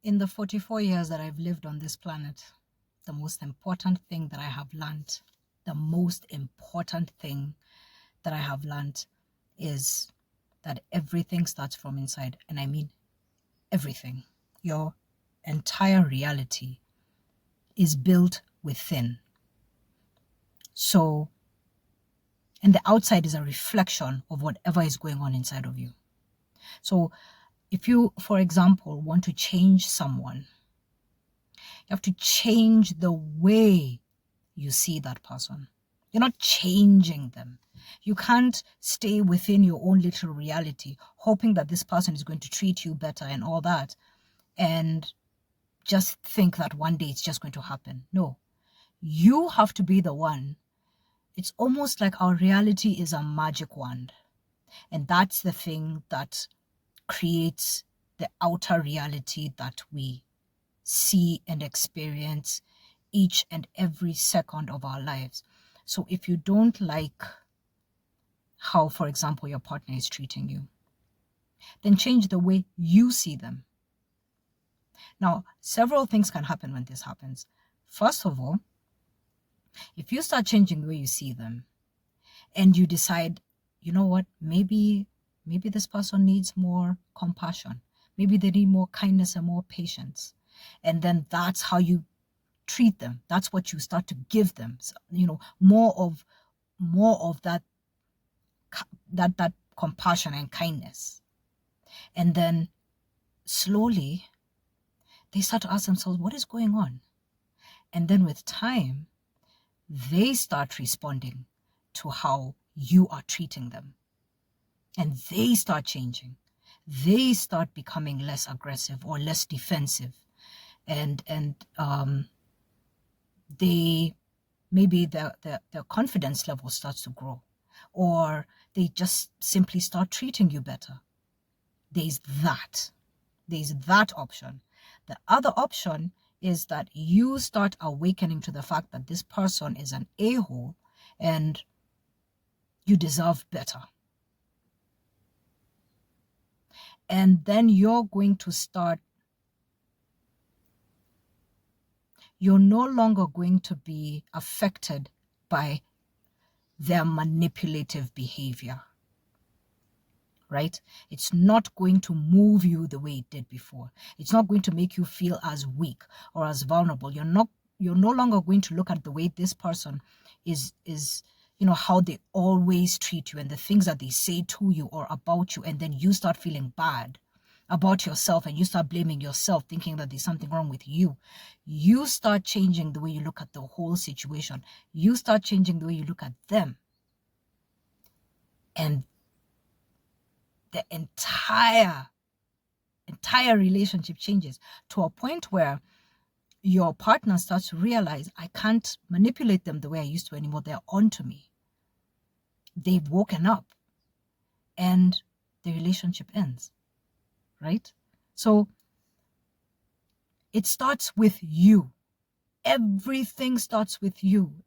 In the 44 years that I've lived on this planet, the most important thing that I have learned, the most important thing that I have learned is that everything starts from inside. And I mean everything. Your entire reality is built within. So, and the outside is a reflection of whatever is going on inside of you. So, if you, for example, want to change someone, you have to change the way you see that person. You're not changing them. You can't stay within your own little reality, hoping that this person is going to treat you better and all that, and just think that one day it's just going to happen. No, you have to be the one. It's almost like our reality is a magic wand. And that's the thing that creates the outer reality that we see and experience each and every second of our lives. So if you don't like how, for example, your partner is treating you, then change the way you see them. Now, several things can happen when this happens. First of all, if you start changing the way you see them and you decide, you know what, maybe this person needs more compassion. Maybe they need more kindness and more patience. And then that's how you treat them. That's what you start to give them. So, more of that compassion and kindness. And then slowly they start to ask themselves, what is going on? And then with time, they start responding to how you are treating them. And they start changing. They start becoming less aggressive or less defensive. And they maybe their confidence level starts to grow, or they just simply start treating you better. There's that option. The other option is that you start awakening to the fact that this person is an a-hole and you deserve better. And then you're no longer going to be affected by their manipulative behavior, right? It's not going to move you the way it did before. It's not going to make you feel as weak or as vulnerable. You're no longer going to look at the way this person is how they always treat you and the things that they say to you or about you, and then you start feeling bad about yourself and you start blaming yourself, thinking that there's something wrong with you. You start changing the way you look at the whole situation. You start changing the way you look at them. And the entire relationship changes to a point where your partner starts to realize, I can't manipulate them the way I used to anymore. They're onto me. They've woken up, and the relationship ends, right? So it starts with you. Everything starts with you.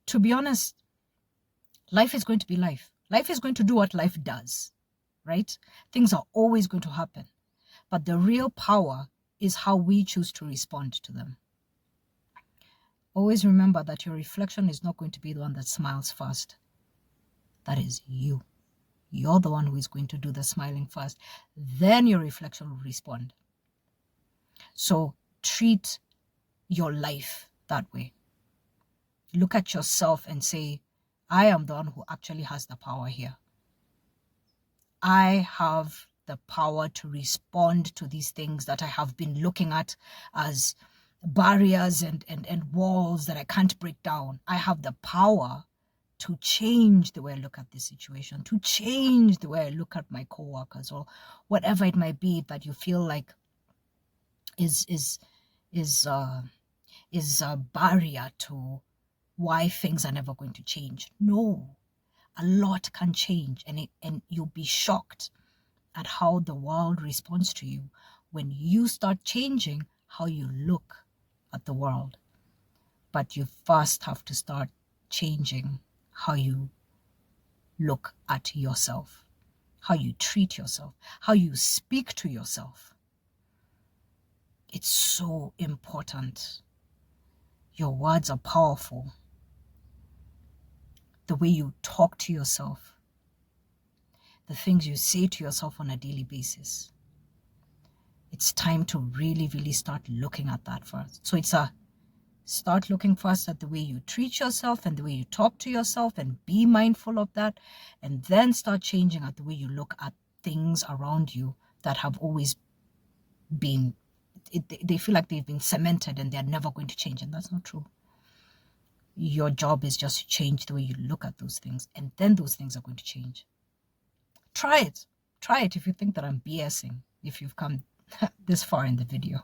To be honest, life is going to be life. Life is going to do what life does, right? Things are always going to happen. But the real power is how we choose to respond to them. Always remember that your reflection is not going to be the one that smiles first. That is you. You're the one who is going to do the smiling first. Then your reflection will respond. So treat your life that way. Look at yourself and say, I am the one who actually has the power here. I have the power to respond to these things that I have been looking at as barriers and walls that I can't break down. I have the power to change the way I look at this situation, to change the way I look at my coworkers, or whatever it might be that you feel like is a barrier to why things are never going to change. No, a lot can change, and you'll be shocked at how the world responds to you when you start changing how you look at the world. But you first have to start changing how you look at yourself, how you treat yourself, how you speak to yourself. It's so important. Your words are powerful. The way you talk to yourself, the things you say to yourself on a daily basis. It's time to really, really start looking at that first. So start looking first at the way you treat yourself and the way you talk to yourself, and be mindful of that. And then start changing at the way you look at things around you that have always been, they feel like they've been cemented and they're never going to change. And that's not true. Your job is just to change the way you look at those things, and then those things are going to change. Try it. Try it if you think that I'm BSing, if you've come this far in the video.